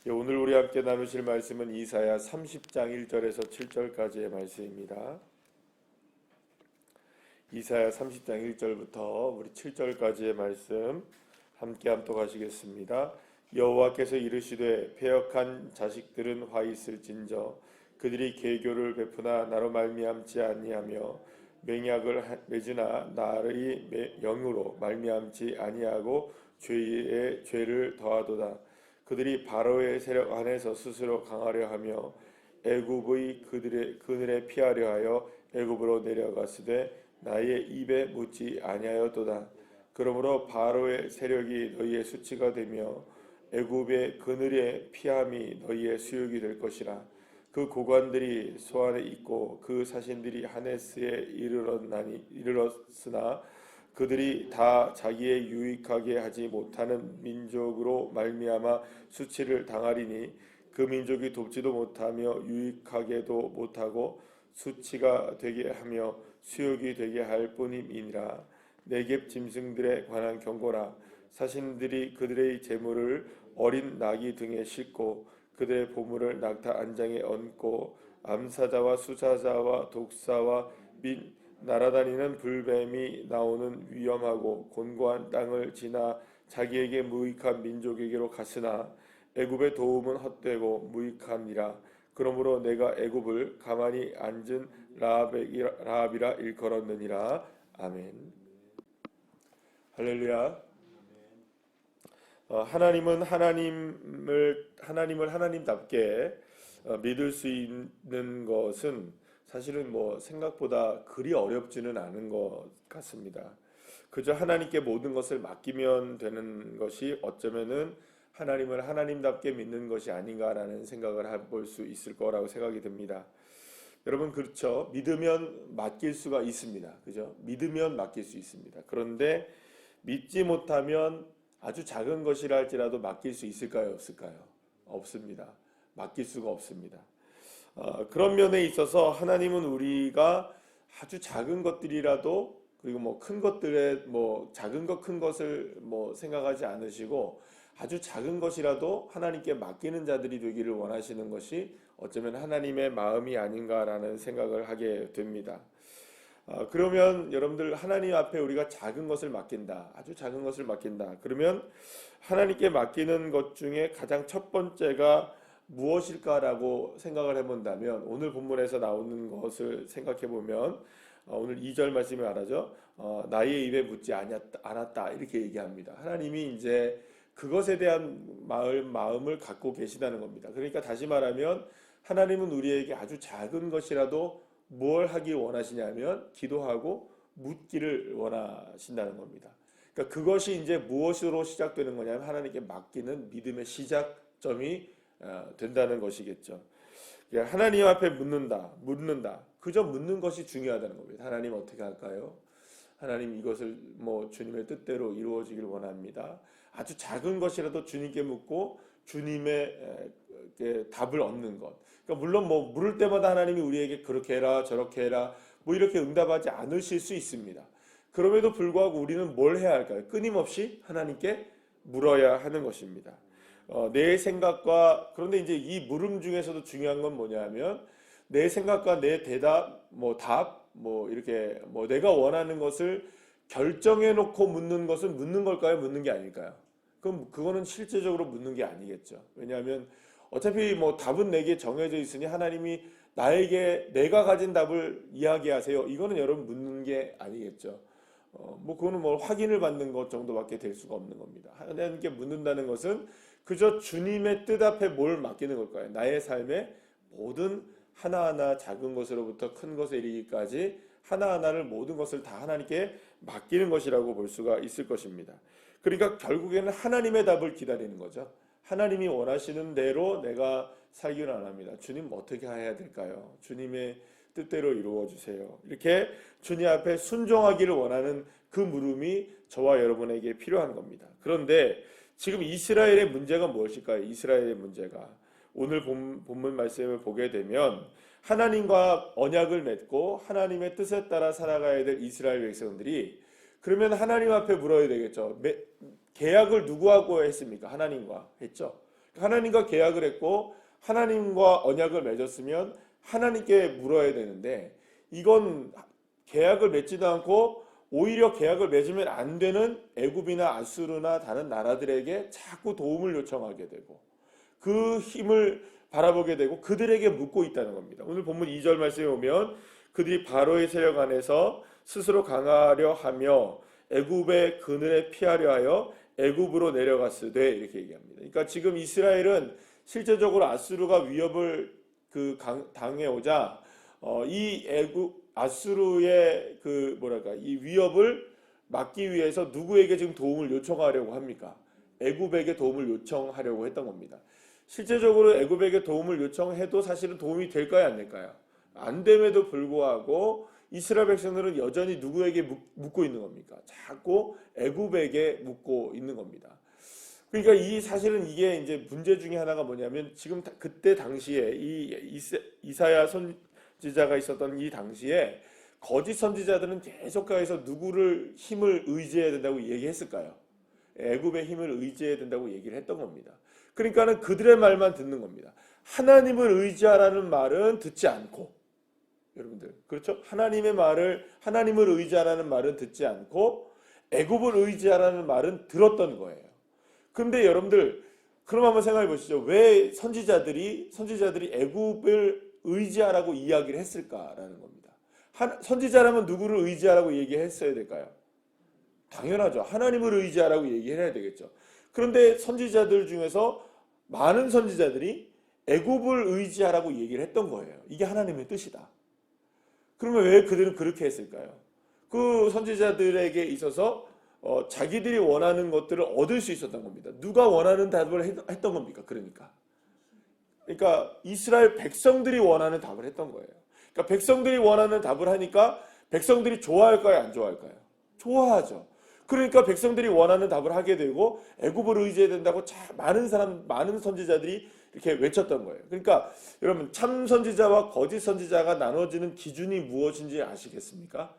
오늘 우리 함께 나누실 말씀은 이사야 30장 1절에서 7절까지의 말씀입니다. 이사야 30장 1절부터 우리 7절까지의 말씀 함께 함독하시겠습니다. 여호와께서 이르시되 패역한 자식들은 화 있을진저 그들이 계교를 베푸나 나로 말미암지 아니하며 맹약을 맺으나 나의 영으로 말미암지 아니하고 죄에 죄를 더하도다. 그들이 바로의 세력 안에서 스스로 강하려 하며 애굽의 그늘에 피하려 하여 애굽으로 내려갔으되 나의 입에 묻지 아니하였도다. 그러므로 바로의 세력이 너희의 수치가 되며 애굽의 그늘에 피함이 너희의 수욕이 될 것이라. 그 고관들이 소안에 있고 그 사신들이 하네스에 이르렀으나 그들이 다 자기의 유익하게 하지 못하는 민족으로 말미암아 수치를 당하리니 그 민족이 돕지도 못하며 유익하게도 못하고 수치가 되게 하며 수욕이 되게 할 뿐임이니라. 네겝 짐승들에 관한 경고라. 사신들이 그들의 재물을 어린 나귀 등에 싣고 그들의 보물을 낙타 안장에 얹고 암사자와 수사자와 독사와 및 날아다니는 불뱀이 나오는 위험하고 곤고한 땅을 지나 자기에게 무익한 민족에게로 갔으나 애굽의 도움은 헛되고 무익하니라. 그러므로 내가 애굽을 가만히 앉은 라합이라 일컬었느니라. 아멘. 할렐루야. 하나님은 하나님을 하나님답게 믿을 수 있는 것은 사실은 생각보다 그리 어렵지는 않은 것 같습니다. 그저 하나님께 모든 것을 맡기면 되는 것이 어쩌면은 하나님을 하나님답게 믿는 것이 아닌가라는 생각을 해볼 수 있을 거라고 생각이 듭니다. 여러분, 그렇죠? 믿으면 맡길 수가 있습니다. 그죠? 믿으면 맡길 수 있습니다. 그런데 믿지 못하면 아주 작은 것이라 할지라도 맡길 수 있을까요? 없을까요? 없습니다. 맡길 수가 없습니다. 그런 면에 있어서 하나님은 우리가 아주 작은 것들이라도, 그리고 큰 것들에 작은 것 큰 것을 생각하지 않으시고 아주 작은 것이라도 하나님께 맡기는 자들이 되기를 원하시는 것이 어쩌면 하나님의 마음이 아닌가라는 생각을 하게 됩니다. 그러면 여러분들, 하나님 앞에 우리가 작은 것을 맡긴다, 아주 작은 것을 맡긴다, 그러면 하나님께 맡기는 것 중에 가장 첫 번째가 무엇일까라고 생각을 해본다면, 오늘 본문에서 나오는 것을 생각해보면 오늘 2절 말씀이 말하죠. 나의 입에 묻지 않았다 이렇게 얘기합니다. 하나님이 이제 그것에 대한 마음을 갖고 계시다는 겁니다. 그러니까 다시 말하면 하나님은 우리에게 아주 작은 것이라도 뭘 하기 원하시냐면 기도하고 묻기를 원하신다는 겁니다. 그러니까 그것이 이제 무엇으로 시작되는 거냐면 하나님께 맡기는 믿음의 시작점이 된다는 것이겠죠. 그러니까 하나님 앞에 묻는다. 그저 묻는 것이 중요하다는 겁니다. 하나님 어떻게 할까요? 하나님, 이것을 주님의 뜻대로 이루어지길 원합니다. 아주 작은 것이라도 주님께 묻고 주님의 답을 얻는 것. 그러니까 물론 물을 때마다 하나님이 우리에게 그렇게 해라 저렇게 해라 이렇게 응답하지 않으실 수 있습니다. 그럼에도 불구하고 우리는 뭘 해야 할까요? 끊임없이 하나님께 물어야 하는 것입니다. 내 생각과, 그런데 이제 이 물음 중에서도 중요한 건 뭐냐면 내 생각과 내 대답, 이렇게 내가 원하는 것을 결정해 놓고 묻는 것은 묻는 걸까요? 묻는 게 아닐까요? 그럼 그거는 실제적으로 묻는 게 아니겠죠. 왜냐하면 어차피 답은 내게 정해져 있으니 하나님이 나에게 내가 가진 답을 이야기하세요. 이거는 여러분 묻는 게 아니겠죠. 그거는 확인을 받는 것 정도밖에 될 수가 없는 겁니다. 하나님께 묻는다는 것은 그저 주님의 뜻 앞에 뭘 맡기는 걸까요? 나의 삶의 모든 하나하나 작은 것으로부터 큰 것에 이르기까지 하나하나를 모든 것을 다 하나님께 맡기는 것이라고 볼 수가 있을 것입니다. 그러니까 결국에는 하나님의 답을 기다리는 거죠. 하나님이 원하시는 대로 내가 살기를 원합니다. 주님, 어떻게 해야 될까요? 주님의 뜻대로 이루어 주세요. 이렇게 주님 앞에 순종하기를 원하는 그 물음이 저와 여러분에게 필요한 겁니다. 그런데 지금 이스라엘의 문제가 무엇일까요? 이스라엘의 문제가 오늘 본문 말씀을 보게 되면 하나님과 언약을 맺고 하나님의 뜻에 따라 살아가야 될 이스라엘 백성들이, 그러면 하나님 앞에 물어야 되겠죠. 계약을 누구하고 했습니까? 하나님과 했죠. 하나님과 계약을 했고 하나님과 언약을 맺었으면 하나님께 물어야 되는데 이건 계약을 맺지도 않고 오히려 계약을 맺으면 안 되는 애굽이나 아수르나 다른 나라들에게 자꾸 도움을 요청하게 되고 그 힘을 바라보게 되고 그들에게 묻고 있다는 겁니다. 오늘 본문 2절 말씀에 보면 그들이 바로의 세력 안에서 스스로 강하려 하며 애굽의 그늘에 피하려 하여 애굽으로 내려갔으되 이렇게 얘기합니다. 그러니까 지금 이스라엘은 실제적으로 아수르가 위협을 당해오자 이 애굽 아수르의 이 위협을 막기 위해서 누구에게 지금 도움을 요청하려고 합니까? 애굽에게 도움을 요청하려고 했던 겁니다. 실제적으로 애굽에게 도움을 요청해도 사실은 도움이 될까요, 안 될까요? 안 됨에도 불구하고 이스라엘 백성들은 여전히 누구에게 묻고 있는 겁니까? 자꾸 애굽에게 묻고 있는 겁니다. 그러니까 사실은 이게 이제 문제 중에 하나가 뭐냐면 지금 그때 당시에 이사야 선지자가 있었던 이 당시에 거짓 선지자들은 계속해서 누구를 힘을 의지해야 된다고 얘기했을까요? 애굽의 힘을 의지해야 된다고 얘기를 했던 겁니다. 그러니까는 그들의 말만 듣는 겁니다. 하나님을 의지하라는 말은 듣지 않고, 여러분들 그렇죠? 하나님을 의지하라는 말은 듣지 않고 애굽을 의지하라는 말은 들었던 거예요. 그런데 여러분들 그럼 한번 생각해 보시죠. 왜 선지자들이 애굽을 의지하라고 이야기를 했을까라는 겁니다. 선지자라면 누구를 의지하라고 얘기했어야 될까요? 당연하죠. 하나님을 의지하라고 얘기해야 되겠죠. 그런데 선지자들 중에서 많은 선지자들이 애굽을 의지하라고 얘기를 했던 거예요. 이게 하나님의 뜻이다. 그러면 왜 그들은 그렇게 했을까요? 그 선지자들에게 있어서 자기들이 원하는 것들을 얻을 수 있었던 겁니다. 누가 원하는 답을 했던 겁니까? 그러니까 이스라엘 백성들이 원하는 답을 했던 거예요. 그러니까 백성들이 원하는 답을 하니까 백성들이 좋아할까요? 안 좋아할까요? 좋아하죠. 그러니까 백성들이 원하는 답을 하게 되고 애굽을 의지해야 된다고 많은 선지자들이 이렇게 외쳤던 거예요. 그러니까 여러분 참 선지자와 거짓 선지자가 나눠지는 기준이 무엇인지 아시겠습니까?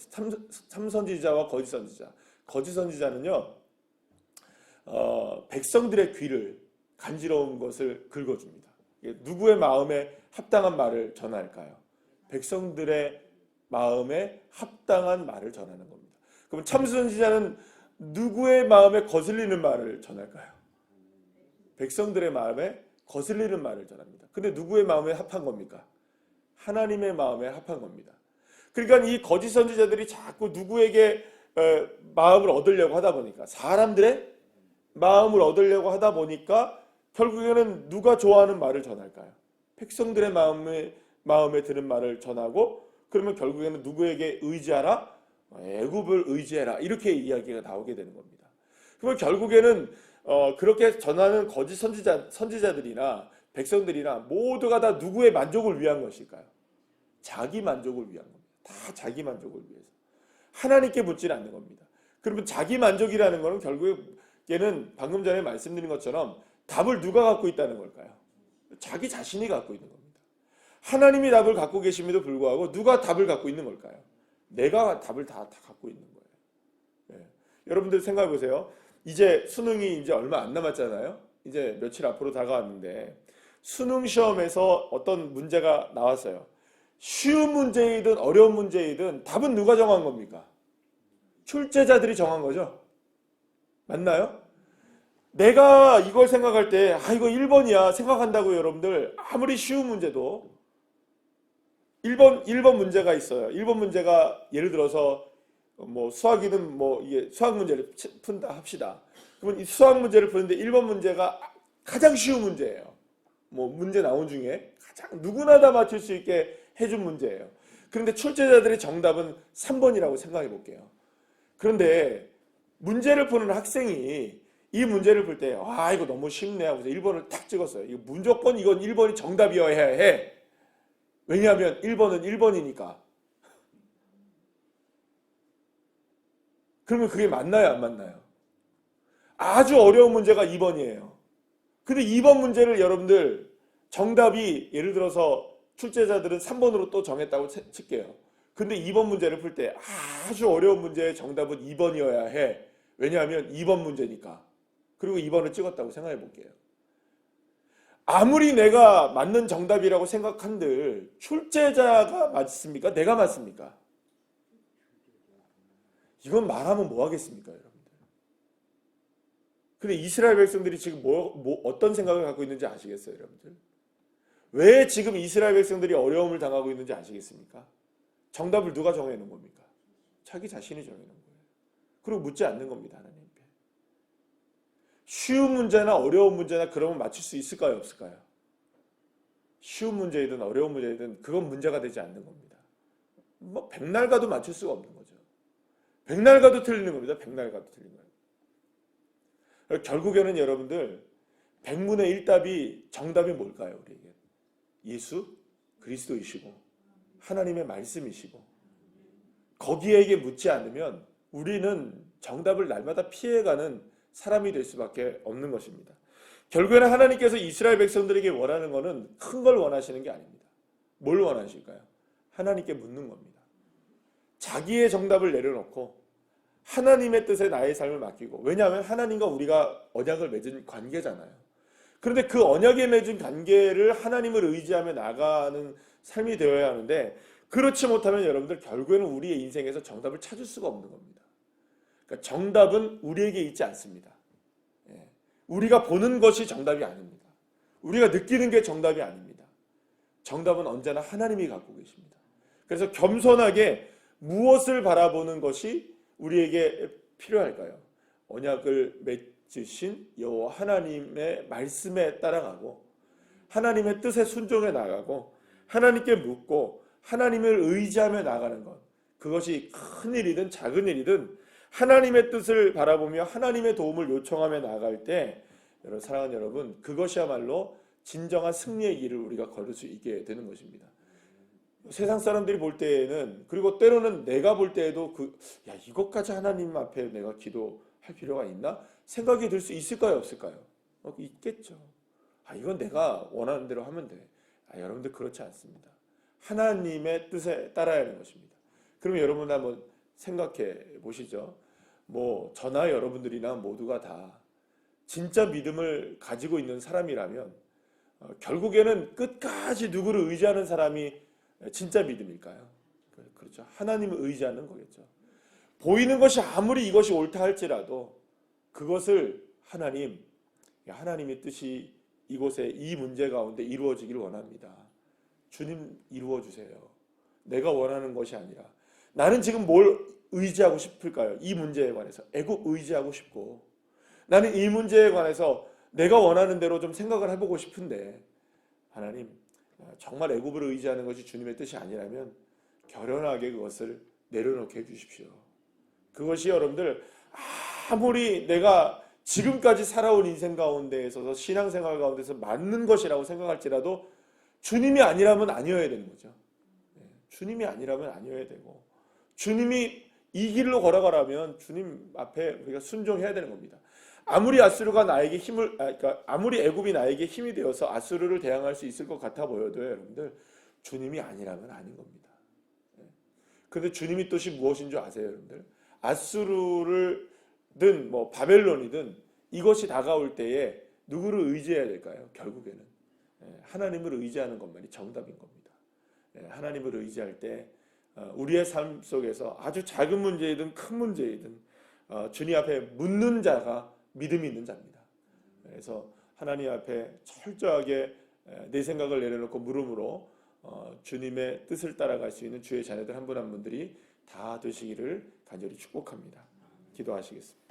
참 선지자와 거짓 선지자. 거짓 선지자는요, 백성들의 귀를 간지러운 것을 긁어줍니다. 누구의 마음에 합당한 말을 전할까요? 백성들의 마음에 합당한 말을 전하는 겁니다. 그럼 참 선지자는 누구의 마음에 거슬리는 말을 전할까요? 백성들의 마음에 거슬리는 말을 전합니다. 근데 누구의 마음에 합한 겁니까? 하나님의 마음에 합한 겁니다. 그러니까 이 거짓 선지자들이 자꾸 누구에게 마음을 얻으려고 하다 보니까 사람들의 마음을 얻으려고 하다 보니까 결국에는 누가 좋아하는 말을 전할까요? 백성들의 마음에 드는 말을 전하고 그러면 결국에는 누구에게 의지하라? 애굽을 의지해라. 이렇게 이야기가 나오게 되는 겁니다. 그러면 결국에는 그렇게 전하는 거짓 선지자들이나 백성들이나 모두가 다 누구의 만족을 위한 것일까요? 자기 만족을 위한 겁니다. 다 자기 만족을 위해서. 하나님께 묻지는 않는 겁니다. 그러면 자기 만족이라는 것은 결국에는 방금 전에 말씀드린 것처럼 답을 누가 갖고 있다는 걸까요? 자기 자신이 갖고 있는 겁니다. 하나님이 답을 갖고 계심에도 불구하고 누가 답을 갖고 있는 걸까요? 내가 답을 다 갖고 있는 거예요. 네. 여러분들 생각해 보세요. 이제 수능이 이제 얼마 안 남았잖아요. 이제 며칠 앞으로 다가왔는데 수능 시험에서 어떤 문제가 나왔어요. 쉬운 문제이든 어려운 문제이든 답은 누가 정한 겁니까? 출제자들이 정한 거죠. 맞나요? 내가 이걸 생각할 때 이거 1번이야 생각한다고 여러분들 아무리 쉬운 문제도 1번 문제가 있어요. 1번 문제가 예를 들어서 뭐 수학이든 뭐 이게 수학 문제를 푼다 합시다. 그러면 이 수학 문제를 푸는데 1번 문제가 가장 쉬운 문제예요. 뭐 문제 나온 중에 가장 누구나 다 맞출 수 있게 해준 문제예요. 그런데 출제자들의 정답은 3번이라고 생각해 볼게요. 그런데 문제를 푸는 학생이 이 문제를 풀 때 이거 너무 쉽네 하고서 1번을 탁 찍었어요. 이거 무조건 이건 1번이 정답이어야 해. 왜냐하면 1번은 1번이니까. 그러면 그게 맞나요? 안 맞나요? 아주 어려운 문제가 2번이에요. 근데 2번 문제를 여러분들 정답이 예를 들어서 출제자들은 3번으로 또 정했다고 칠게요. 근데 2번 문제를 풀 때 아주 어려운 문제의 정답은 2번이어야 해. 왜냐하면 2번 문제니까. 그리고 2번을 찍었다고 생각해 볼게요. 아무리 내가 맞는 정답이라고 생각한들 출제자가 맞습니까? 내가 맞습니까? 이건 말하면 뭐 하겠습니까, 여러분들? 근데 이스라엘 백성들이 지금 어떤 생각을 갖고 있는지 아시겠어요, 여러분들? 왜 지금 이스라엘 백성들이 어려움을 당하고 있는지 아시겠습니까? 정답을 누가 정해놓은 겁니까? 자기 자신이 정해놓은 거예요. 그리고 묻지 않는 겁니다, 하나님께. 쉬운 문제나 어려운 문제나 그러면 맞출 수 있을까요, 없을까요? 쉬운 문제이든 어려운 문제이든 그건 문제가 되지 않는 겁니다. 뭐 백날 가도 맞출 수가 없는 거죠. 백날 가도 틀리는 겁니다. 백날 가도 틀리는 거예요. 결국에는 여러분들 백문의 일답이 정답이 뭘까요, 우리에게? 예수 그리스도이시고 하나님의 말씀이시고 거기에게 묻지 않으면 우리는 정답을 날마다 피해가는 사람이 될 수밖에 없는 것입니다. 결국에는 하나님께서 이스라엘 백성들에게 원하는 것은 큰 걸 원하시는 게 아닙니다. 뭘 원하실까요? 하나님께 묻는 겁니다. 자기의 정답을 내려놓고 하나님의 뜻에 나의 삶을 맡기고, 왜냐하면 하나님과 우리가 언약을 맺은 관계잖아요. 그런데 그 언약에 맺은 관계를 하나님을 의지하며 나가는 삶이 되어야 하는데, 그렇지 못하면 여러분들 결국에는 우리의 인생에서 정답을 찾을 수가 없는 겁니다. 그러니까 정답은 우리에게 있지 않습니다. 우리가 보는 것이 정답이 아닙니다. 우리가 느끼는 게 정답이 아닙니다. 정답은 언제나 하나님이 갖고 계십니다. 그래서 겸손하게 무엇을 바라보는 것이 우리에게 필요할까요? 언약을 맺으신 여호와 하나님의 말씀에 따라가고 하나님의 뜻에 순종해 나가고 하나님께 묻고 하나님을 의지하며 나가는 것, 그것이 큰 일이든 작은 일이든 하나님의 뜻을 바라보며 하나님의 도움을 요청하며 나아갈 때, 여러분, 사랑하는 여러분, 그것이야말로 진정한 승리의 길을 우리가 걸을 수 있게 되는 것입니다. 세상 사람들이 볼 때에는, 그리고 때로는 내가 볼 때에도 이것까지 하나님 앞에 내가 기도할 필요가 있나? 생각이 들 수 있을까요, 없을까요? 있겠죠. 이건 내가 원하는 대로 하면 돼. 여러분들 그렇지 않습니다. 하나님의 뜻에 따라야 하는 것입니다. 그러면 여러분 한번 생각해 보시죠. 저나 여러분들이나 모두가 다 진짜 믿음을 가지고 있는 사람이라면 결국에는 끝까지 누구를 의지하는 사람이 진짜 믿음일까요? 그렇죠. 하나님을 의지하는 거겠죠. 보이는 것이 아무리 이것이 옳다 할지라도 그것을 하나님의 뜻이 이곳에 이 문제 가운데 이루어지길 원합니다. 주님 이루어 주세요. 내가 원하는 것이 아니라 나는 지금 뭘 의지하고 싶을까요? 이 문제에 관해서 애굽 의지하고 싶고, 나는 이 문제에 관해서 내가 원하는 대로 좀 생각을 해보고 싶은데, 하나님 정말 애굽을 의지하는 것이 주님의 뜻이 아니라면 결연하게 그것을 내려놓게 해주십시오. 그것이 여러분들 아무리 내가 지금까지 살아온 인생 가운데 있어서 신앙생활 가운데서 맞는 것이라고 생각할지라도 주님이 아니라면 아니어야 되는 거죠. 주님이 아니라면 아니어야 되고, 주님이 이 길로 걸어가라면 주님 앞에 우리가 순종해야 되는 겁니다. 아무리 아수르가 나에게 아무리 애굽이 나에게 힘이 되어서 아수르를 대항할 수 있을 것 같아 보여도 여러분들 주님이 아니라면 아닌 겁니다. 그런데 주님의 뜻이 무엇인 줄 아세요, 여러분들? 아수르든 바벨론이든 이것이 다가올 때에 누구를 의지해야 될까요? 결국에는 하나님을 의지하는 것만이 정답인 겁니다. 하나님을 의지할 때 우리의 삶 속에서 아주 작은 문제이든 큰 문제이든 주님 앞에 묻는 자가 믿음이 있는 자입니다. 그래서 하나님 앞에 철저하게 내 생각을 내려놓고 물음으로 주님의 뜻을 따라갈 수 있는 주의 자녀들 한 분 한 분들이 다 되시기를 간절히 축복합니다. 기도하시겠습니다.